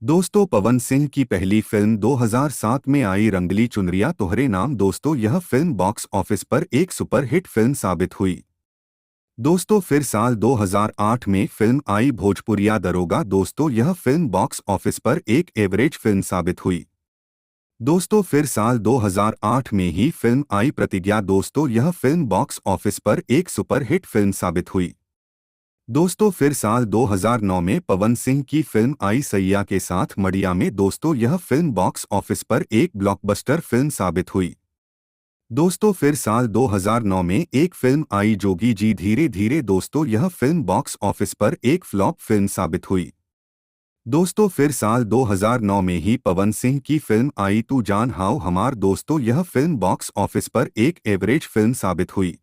दोस्तों, पवन सिंह की पहली फिल्म 2007 में आई रंगली चुनरिया तोहरे नाम। दोस्तों, यह फिल्म बॉक्स ऑफिस पर एक सुपरहिट फिल्म साबित हुई। दोस्तों, फिर साल 2008 में फिल्म आई भोजपुरिया दरोगा। दोस्तों, यह फिल्म बॉक्स ऑफिस पर एक एवरेज फिल्म साबित हुई। दोस्तों, फिर साल 2008 में ही फिल्म आई प्रतिज्ञा। दोस्तों, यह फिल्म बॉक्स ऑफिस पर एक सुपरहिट फिल्म साबित हुई। दोस्तों, फिर साल 2009 में पवन सिंह की फिल्म आई सैया के साथ मड़िया में। दोस्तों, यह फिल्म बॉक्स ऑफिस पर एक ब्लॉकबस्टर फिल्म साबित हुई। दोस्तों, फिर साल 2009 में एक फिल्म आई जोगी जी धीरे धीरे। दोस्तों, यह फिल्म बॉक्स ऑफिस पर एक फ्लॉप फिल्म साबित हुई। दोस्तों, फिर साल 2009 में ही पवन सिंह की फिल्म आई तू जान हाउ हमार। दोस्तों, यह फिल्म बॉक्स ऑफिस पर एक एवरेज फिल्म साबित हुई।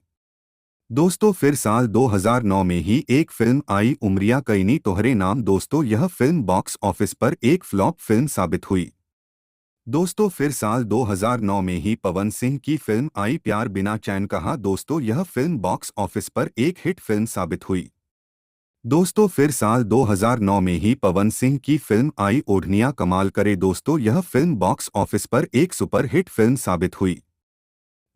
दोस्तों, फिर साल 2009 में ही एक फिल्म आई उमरिया कईनी तोहरे नाम। दोस्तों, यह फिल्म बॉक्स ऑफिस पर एक फ्लॉप फिल्म साबित हुई। दोस्तों, फिर साल 2009 में ही पवन सिंह की फिल्म आई प्यार बिना चैन कहा। दोस्तों, यह फिल्म बॉक्स ऑफिस पर एक हिट फिल्म साबित हुई। दोस्तों, फिर साल 2009 में ही पवन सिंह की फिल्म आई ओढ़निया कमाल करे। दोस्तों, यह फिल्म बॉक्स ऑफिस पर एक सुपरहिट फिल्म साबित हुई।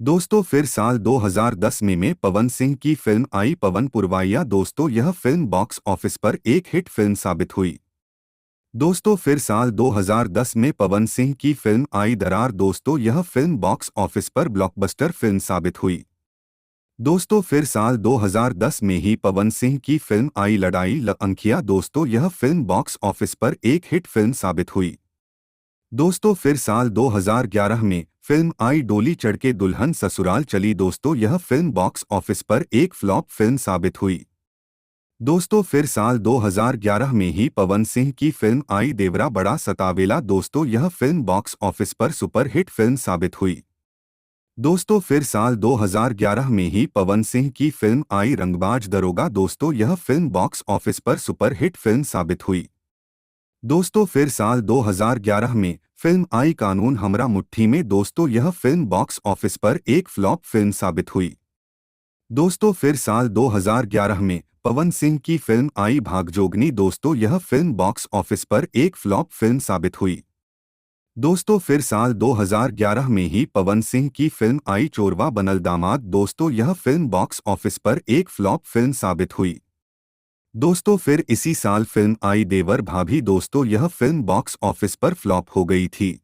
दोस्तों, फिर साल 2010 में पवन सिंह की फिल्म आई पवन पुरवाइया। दोस्तों, यह फिल्म बॉक्स ऑफिस पर एक हिट फिल्म साबित हुई। दोस्तों, फिर साल 2010 में पवन सिंह की फिल्म आई दरार। दोस्तों, यह फिल्म बॉक्स ऑफिस पर ब्लॉकबस्टर फिल्म साबित हुई। दोस्तों, फिर साल 2010 में ही पवन सिंह की फिल्म आई लड़ाई अंकिया। दोस्तों, यह फिल्म बॉक्स ऑफिस पर एक हिट फिल्म साबित हुई। दोस्तों, फिर साल 2011 में फिल्म आई डोली चढ़ के दुल्हन ससुराल चली। दोस्तों, यह फिल्म बॉक्स ऑफिस पर एक फ्लॉप फिल्म साबित हुई। दोस्तों, फिर साल 2011 में ही पवन सिंह की फिल्म आई देवरा बड़ा सतावेला। दोस्तों, यह फिल्म बॉक्स ऑफिस पर सुपरहिट फिल्म साबित हुई। दोस्तों, फिर साल 2011 में ही पवन सिंह की फिल्म आई रंगबाज दरोगा। दोस्तों, यह फिल्म बॉक्स ऑफिस पर सुपरहिट फिल्म साबित हुई। दोस्तों, फिर साल 2011 में फिल्म आई कानून हमरा मुट्ठी में। दोस्तों, यह फिल्म बॉक्स ऑफिस पर एक फ्लॉप फिल्म साबित हुई। दोस्तों, फिर साल 2011 में पवन सिंह की फिल्म आई भागजोगनी। दोस्तों, यह फिल्म बॉक्स ऑफिस पर एक फ्लॉप फिल्म साबित हुई। दोस्तों, फिर साल 2011 में ही पवन सिंह की फिल्म आई चोरवा बनल दामाद। दोस्तों, यह फिल्म बॉक्स ऑफिस पर एक फ्लॉप फिल्म साबित हुई। दोस्तों, फिर इसी साल फिल्म आई देवर भाभी। दोस्तों, यह फिल्म बॉक्स ऑफिस पर फ्लॉप हो गई थी।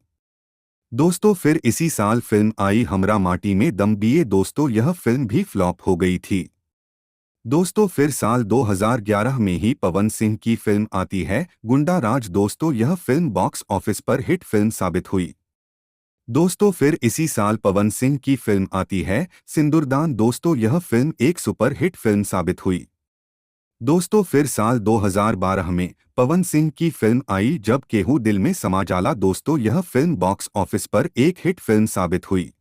दोस्तों, फिर इसी साल फिल्म आई हमरा माटी में दम बीए। दोस्तों, यह फिल्म भी फ्लॉप हो गई थी। दोस्तों, फिर साल 2011 में ही पवन सिंह की फिल्म आती है गुंडा राज। दोस्तों, यह फिल्म बॉक्स ऑफिस पर हिट फिल्म साबित हुई। दोस्तों, फिर इसी साल पवन सिंह की फिल्म आती है सिंदूरदान। दोस्तों, यह फिल्म एक सुपर हिट फिल्म साबित हुई। दोस्तों, फिर साल 2012 में पवन सिंह की फिल्म आई जब केहू दिल में समा जाला। दोस्तों, यह फिल्म बॉक्स ऑफिस पर एक हिट फिल्म साबित हुई।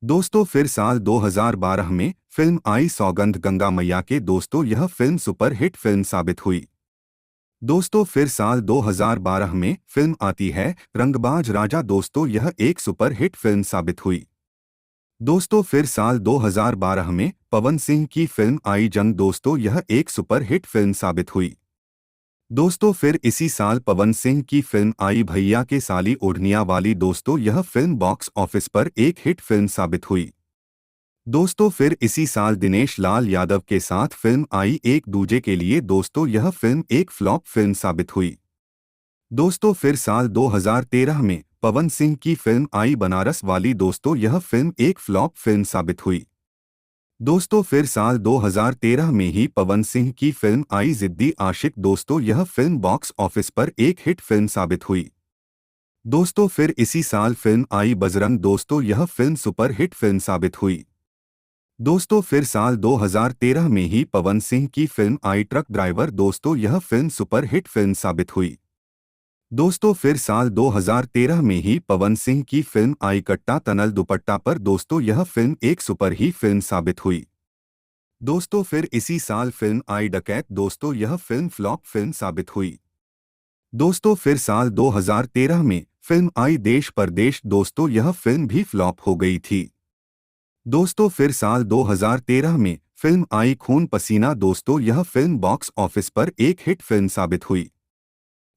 दोस्तों, फिर साल 2012 में फिल्म आई सौगंध गंगा मैया के। दोस्तों, यह फिल्म सुपर हिट फिल्म साबित हुई। दोस्तों, फिर साल 2012 में फिल्म आती है रंगबाज राजा। दोस्तों, यह एक सुपर हिट फिल्म साबित हुई। दोस्तों, फिर साल 2012 में पवन सिंह की फिल्म आई जंग। दोस्तों, यह एक सुपर हिट फिल्म साबित हुई। दोस्तों, फिर इसी साल पवन सिंह की फिल्म आई भैया के साली ओढ़निया वाली। दोस्तों, यह फिल्म बॉक्स ऑफिस पर एक हिट फिल्म साबित हुई। दोस्तों, फिर इसी साल दिनेश लाल यादव के साथ फिल्म आई एक दूजे के लिए। दोस्तों, यह फिल्म एक फ्लॉप फिल्म साबित हुई। दोस्तों, फिर साल 2013 में पवन सिंह की फिल्म आई बनारस वाली। दोस्तों, यह फिल्म एक फ्लॉप फिल्म साबित हुई। दोस्तों, फिर साल 2013 में ही पवन सिंह की फिल्म आई जिद्दी आशिक। दोस्तों, यह फिल्म बॉक्स ऑफिस पर एक हिट फिल्म साबित हुई। दोस्तों, फिर इसी साल फिल्म आई बजरंग। दोस्तों, यह फिल्म सुपर हिट फिल्म साबित हुई। दोस्तों, फिर साल 2013 में ही पवन सिंह की फिल्म आई ट्रक ड्राइवर। दोस्तों, यह फिल्म सुपर हिट फिल्म साबित हुई। दोस्तों, फिर साल 2013 में ही पवन सिंह की फिल्म आई कट्टा तनल दुपट्टा पर। दोस्तों, यह फिल्म एक सुपर ही फिल्म साबित हुई। दोस्तों, फिर इसी साल फिल्म आई डकैत। दोस्तों, यह फिल्म फ्लॉप फिल्म साबित हुई। दोस्तों, फिर साल 2013 में फिल्म आई देश परदेश। दोस्तों, यह फिल्म भी फ्लॉप हो गई थी। दोस्तों, फिर साल 2013 में फिल्म आई खून पसीना। दोस्तों, यह फिल्म बॉक्स ऑफिस पर एक हिट फिल्म साबित हुई।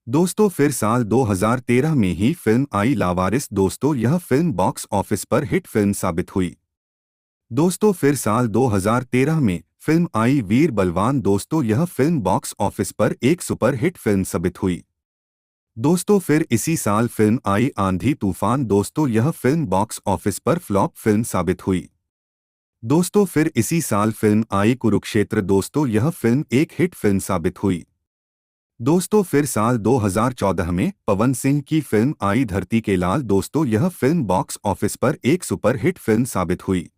दोस्तों फिर साल 2013 में ही फिल्म आई लावारिस। दोस्तों यह फिल्म बॉक्स ऑफिस पर हिट फिल्म साबित हुई। दोस्तों फिर साल 2013 में फिल्म आई वीर बलवान। दोस्तों यह फिल्म बॉक्स ऑफिस पर एक सुपर हिट फिल्म साबित हुई। दोस्तों फिर इसी साल फिल्म आई आंधी तूफान। दोस्तों यह फिल्म बॉक्स ऑफिस पर फ्लॉप फिल्म साबित हुई। दोस्तों फिर इसी साल फिल्म आई कुरुक्षेत्र। दोस्तों यह फिल्म एक हिट फिल्म साबित हुई। दोस्तों फिर साल 2014 में पवन सिंह की फिल्म आई धरती के लाल। दोस्तों यह फिल्म बॉक्स ऑफिस पर एक सुपर हिट फिल्म साबित हुई।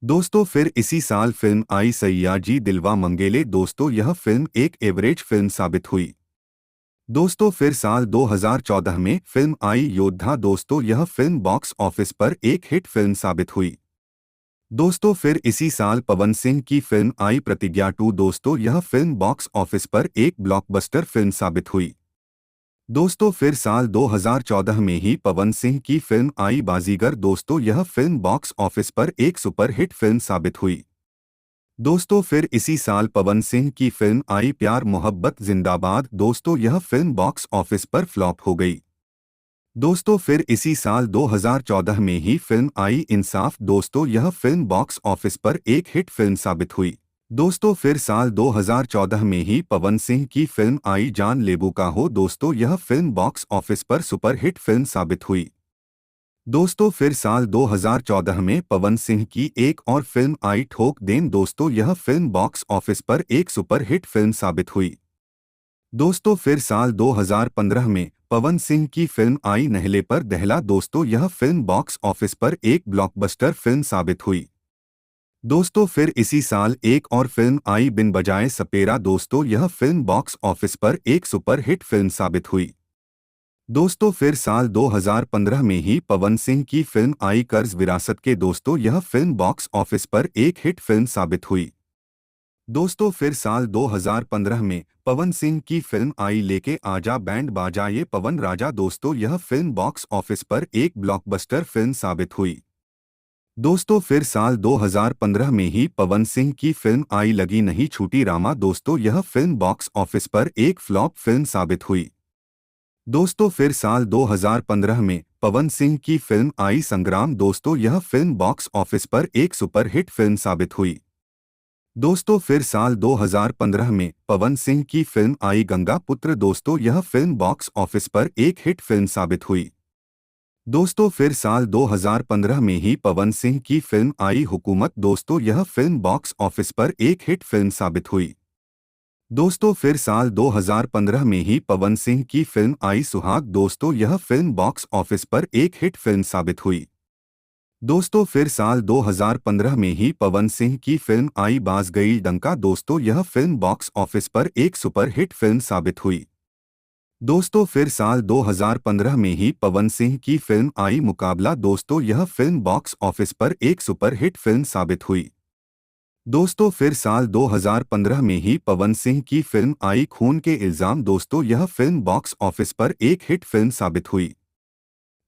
दोस्तों फिर इसी साल फिल्म आई सैयाजी दिलवा मंगेले। दोस्तों यह फिल्म एक एवरेज फिल्म साबित हुई। दोस्तों फिर साल 2014 में फिल्म आई योद्धा। दोस्तों यह फिल्म बॉक्स ऑफिस पर एक हिट फिल्म साबित हुई। दोस्तों फिर इसी साल पवन सिंह की फिल्म आई प्रतिज्ञा 2। दोस्तों यह फिल्म बॉक्स ऑफिस पर एक ब्लॉकबस्टर फिल्म साबित हुई। दोस्तों फिर साल 2014 में ही पवन सिंह की फिल्म आई बाजीगर। दोस्तों यह फिल्म बॉक्स ऑफिस पर एक सुपर हिट फिल्म साबित हुई। दोस्तों फिर इसी साल पवन सिंह की फिल्म आई प्यार मोहब्बत जिंदाबाद। दोस्तों यह फिल्म बॉक्स ऑफिस पर फ्लॉप हो गई। दोस्तों फिर इसी साल 2014 में ही फिल्म आई इंसाफ। दोस्तों यह फिल्म बॉक्स ऑफिस पर एक हिट फिल्म साबित हुई। दोस्तों फिर साल 2014 में ही पवन सिंह की फिल्म आई जान लेबू का हो। दोस्तों यह फिल्म बॉक्स ऑफिस पर सुपर हिट फिल्म साबित हुई। दोस्तों फिर साल 2014 में पवन सिंह की एक और फिल्म आई ठोक देन। दोस्तों यह फिल्म बॉक्स ऑफिस पर एक सुपर हिट फिल्म साबित हुई। दोस्तों फिर साल 2015 में पवन सिंह की फिल्म आई नहले पर दहला। दोस्तों यह फिल्म बॉक्स ऑफिस पर एक ब्लॉकबस्टर फिल्म साबित हुई। दोस्तों फिर इसी साल एक और फिल्म आई बिन बजाए सपेरा। दोस्तों यह फिल्म बॉक्स ऑफिस पर एक सुपर हिट फिल्म साबित हुई। दोस्तों फिर साल 2015 में ही पवन सिंह की फिल्म आई कर्ज विरासत के। दोस्तों यह फिल्म बॉक्स ऑफिस पर एक हिट फिल्म साबित हुई। दोस्तों फिर साल 2015 में पवन सिंह की फिल्म आई लेके आजा बैंड बाजा ये पवन राजा। दोस्तों यह फिल्म बॉक्स ऑफिस पर एक ब्लॉकबस्टर फिल्म साबित हुई। दोस्तों फिर साल 2015 में ही पवन सिंह की फिल्म आई लगी नहीं छूटी रामा। दोस्तों यह फिल्म बॉक्स ऑफिस पर एक फ्लॉप फिल्म साबित हुई। दोस्तों फिर साल 2015 में पवन सिंह की फिल्म आई संग्राम। दोस्तों यह फिल्म बॉक्स ऑफिस पर एक सुपर हिट फिल्म साबित हुई। दोस्तों फिर साल 2015 में पवन सिंह की फिल्म आई गंगा पुत्र। दोस्तों यह फिल्म बॉक्स ऑफिस पर एक हिट फिल्म साबित हुई। दोस्तों फिर साल 2015 में ही पवन सिंह की फिल्म आई हुकूमत। दोस्तों यह फिल्म बॉक्स ऑफिस पर एक हिट फिल्म साबित हुई। दोस्तों फिर साल 2015 में ही पवन सिंह की फिल्म आई सुहाग। दोस्तों यह फिल्म बॉक्स ऑफिस पर एक हिट फिल्म साबित हुई। दोस्तों फिर साल 2015 में ही पवन सिंह की फिल्म आई बाज गई डंका। दोस्तों यह फिल्म बॉक्स ऑफिस पर एक सुपर हिट फिल्म साबित हुई। दोस्तों फिर साल 2015 में ही पवन सिंह की फिल्म आई मुकाबला। दोस्तों यह फिल्म बॉक्स ऑफिस पर एक सुपर हिट फिल्म साबित हुई। दोस्तों फिर साल 2015 में ही पवन सिंह की फिल्म आई खून के इल्जाम। दोस्तों यह फिल्म बॉक्स ऑफिस पर एक हिट फिल्म साबित हुई।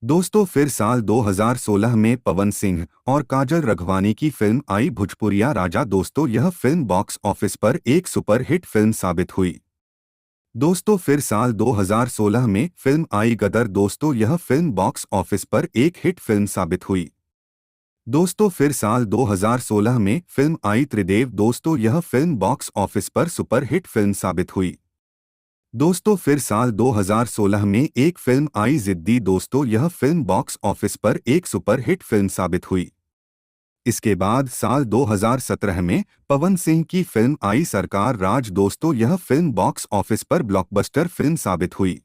दोस्तों फिर साल 2016 में पवन सिंह और काजल रघवानी की फिल्म आई भोजपुरिया राजा। दोस्तों यह फिल्म बॉक्स ऑफिस पर एक सुपर हिट फिल्म साबित हुई। दोस्तों फिर साल 2016 में फिल्म आई गदर। दोस्तों यह फिल्म बॉक्स ऑफिस पर एक हिट फिल्म साबित हुई। दोस्तों फिर साल 2016 में फिल्म आई त्रिदेव। दोस्तों यह फिल्म बॉक्स ऑफिस पर सुपर हिट फिल्म साबित हुई। दोस्तों फिर साल 2016 में एक फिल्म आई जिद्दी। दोस्तों यह फिल्म बॉक्स ऑफिस पर एक सुपर हिट फिल्म साबित हुई। इसके बाद साल 2017 में पवन सिंह की फिल्म आई सरकार राज। दोस्तों यह फिल्म बॉक्स ऑफिस पर ब्लॉकबस्टर फिल्म साबित हुई।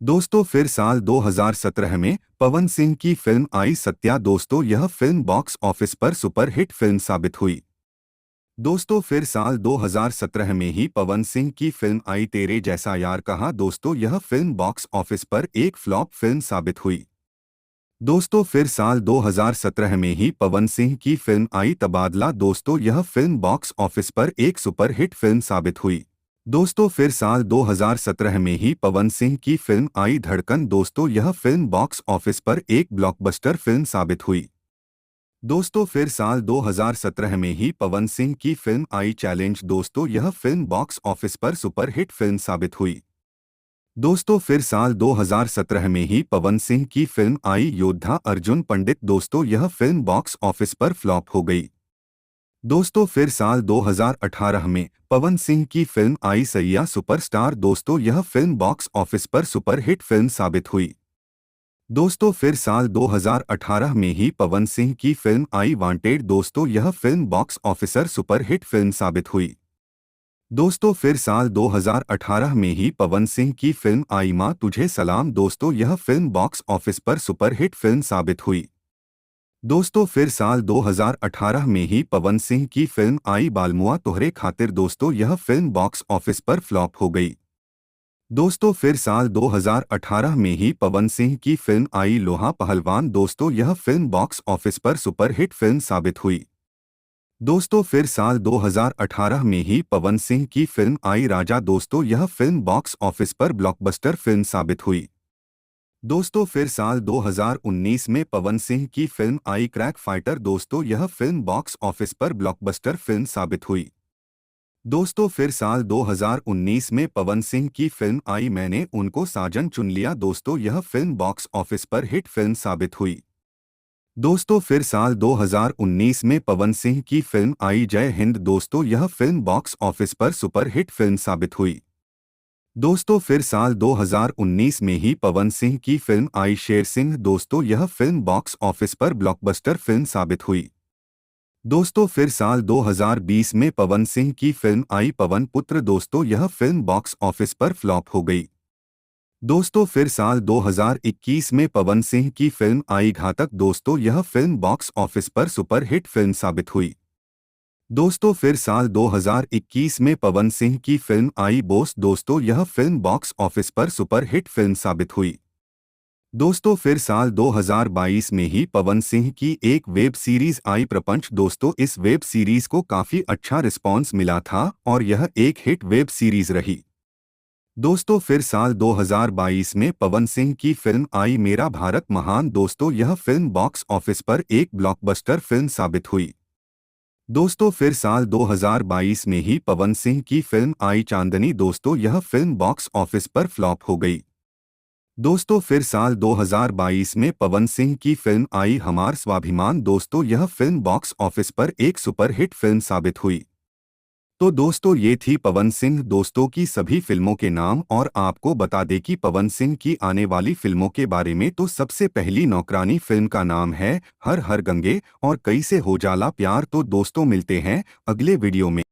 दोस्तों फिर साल 2017 में पवन सिंह की फिल्म आई सत्या। दोस्तों यह फिल्म बॉक्स ऑफिस पर सुपर हिट फिल्म साबित हुई। दोस्तों फिर साल 2017 में ही पवन सिंह की फिल्म आई तेरे जैसा यार कहा। दोस्तों यह फिल्म बॉक्स ऑफिस पर एक फ्लॉप फिल्म साबित हुई। दोस्तों फिर साल 2017 में ही पवन सिंह की फिल्म आई तबादला। दोस्तों यह फिल्म बॉक्स ऑफिस पर एक सुपर हिट फिल्म साबित हुई। दोस्तों फिर साल 2017 में ही पवन सिंह की फिल्म आई धड़कन। दोस्तों यह फिल्म बॉक्स ऑफिस पर एक ब्लॉकबस्टर फिल्म साबित हुई। दोस्तों फिर साल 2017 में ही पवन सिंह की फिल्म आई चैलेंज। दोस्तों यह फिल्म बॉक्स ऑफिस पर सुपर हिट फिल्म साबित हुई। दोस्तों फिर साल 2017 में ही पवन सिंह की फिल्म आई योद्धा अर्जुन पंडित। दोस्तों यह फिल्म बॉक्स ऑफिस पर फ्लॉप हो गई। दोस्तों फिर साल 2018 में पवन सिंह की फिल्म आई सैया सुपरस्टार। दोस्तों यह फिल्म बॉक्स ऑफिस पर सुपरहिट फिल्म साबित हुई। दोस्तों फिर साल 2018 में ही पवन सिंह की फिल्म आई वांटेड। दोस्तों यह film box officer superhit film साबित हुई। दोस्तों फिर साल 2018 में ही पवन सिंह की फिल्म आई मां तुझे सलाम। दोस्तों यह फिल्म बॉक्स ऑफिस पर सुपरहिट फिल्म साबित हुई। दोस्तों फिर साल 2018 में ही पवन सिंह की फिल्म आई बालमुआ तोहरे खातिर। दोस्तों यह फिल्म बॉक्स ऑफिस पर फ्लॉप हो गई। दोस्तों फिर साल 2018 में ही पवन सिंह की फिल्म आई लोहा पहलवान। दोस्तों यह फिल्म बॉक्स ऑफिस पर सुपरहिट फिल्म साबित हुई। दोस्तों फिर साल 2018 में ही पवन सिंह की फिल्म आई राजा। दोस्तों यह फिल्म बॉक्स ऑफिस पर ब्लॉकबस्टर फिल्म साबित हुई। दोस्तों फिर साल 2019 में पवन सिंह की फिल्म आई क्रैक फाइटर। दोस्तों यह फिल्म बॉक्स ऑफिस पर ब्लॉकबस्टर फिल्म साबित हुई। दोस्तों फिर साल 2019 में पवन सिंह की फिल्म आई मैंने उनको साजन चुन लिया। दोस्तों यह फिल्म बॉक्स ऑफिस पर हिट फिल्म साबित हुई। दोस्तों फिर साल 2019 में पवन सिंह की फिल्म आई जय हिंद। दोस्तों यह फिल्म बॉक्स ऑफिस पर सुपर हिट फिल्म साबित हुई। दोस्तों फिर साल 2019 में ही पवन सिंह की फिल्म आई शेर सिंह। दोस्तों यह फिल्म बॉक्स ऑफिस पर ब्लॉकबस्टर फिल्म साबित हुई। दोस्तों फिर साल 2020 में पवन सिंह की फिल्म आई पवन पुत्र। दोस्तों यह फिल्म बॉक्स ऑफिस पर फ्लॉप हो गई। दोस्तों फिर साल 2021 में पवन सिंह की फिल्म आई घातक। दोस्तों यह फिल्म बॉक्स ऑफिस पर सुपर हिट फिल्म साबित हुई। दोस्तों फिर साल 2021 में पवन सिंह की फिल्म आई बोस। दोस्तों यह फिल्म बॉक्स ऑफिस पर सुपर हिट फिल्म साबित हुई। दोस्तों फिर साल 2022 में ही पवन सिंह की एक वेब सीरीज आई प्रपंच। दोस्तों इस वेब सीरीज को काफी अच्छा रिस्पॉन्स मिला था और यह एक हिट वेब सीरीज रही। दोस्तों फिर साल 2022 में पवन सिंह की फिल्म आई मेरा भारत महान। दोस्तों यह फिल्म बॉक्स ऑफिस पर एक ब्लॉकबस्टर फिल्म साबित हुई। दोस्तों फिर साल 2022 में ही पवन सिंह की फिल्म आई चांदनी। दोस्तों यह फिल्म बॉक्स ऑफिस पर फ्लॉप हो गई। दोस्तों फिर साल 2022 में पवन सिंह की फिल्म आई हमार स्वाभिमान। दोस्तों यह फिल्म बॉक्स ऑफिस पर एक सुपरहिट फिल्म साबित हुई। तो दोस्तों ये थी पवन सिंह दोस्तों की सभी फिल्मों के नाम। और आपको बता दें कि पवन सिंह की आने वाली फिल्मों के बारे में तो सबसे पहली नौकरानी फिल्म का नाम है हर हर गंगे और कैसे हो जाला प्यार। तो दोस्तों मिलते हैं अगले वीडियो में।